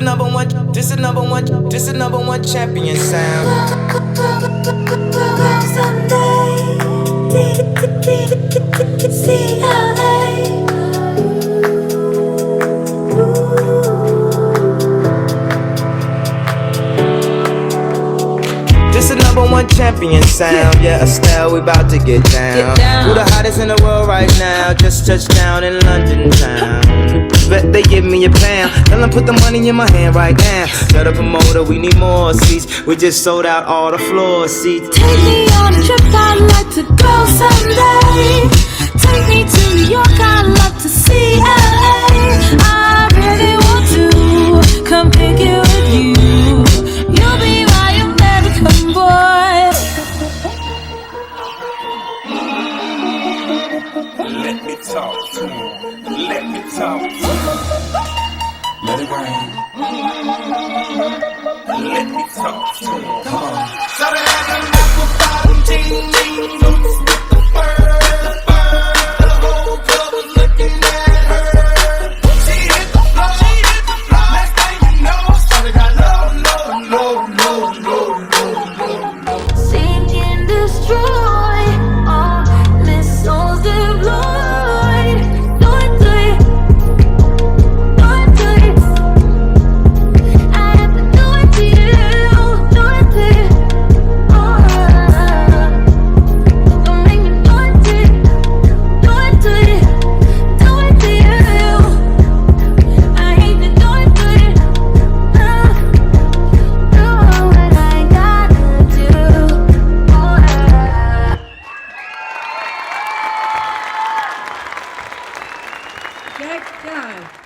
this is number one champion sound. This is number one champion sound. Yeah, Estelle, we about to get down. Who the hottest in the world right now? Just touched down in London town. Bet they give me a pound. Tell them put the money in my hand right now. Tell the promoter we need more seats. We just sold out all the floor seats. Take me on a trip, I'd like to go someday. Take me to New York, I'd love to see LA. I really want to come pick it with you. You'll be my American boy. Let me talk to him. Let me talk to him. Let it rain. Let me talk to him. Come on. Shout it out and knock the bottom, ting, ting, loose with the bird. The whole club was looking at her. She hit the floor. Next thing you know, started got low. Sink and destroy all missiles deployed. Do it. I have to do it to you. Do it. Don't make me do it to you. Do it to you. I hate to do it to you. Do what I gotta do. Good God.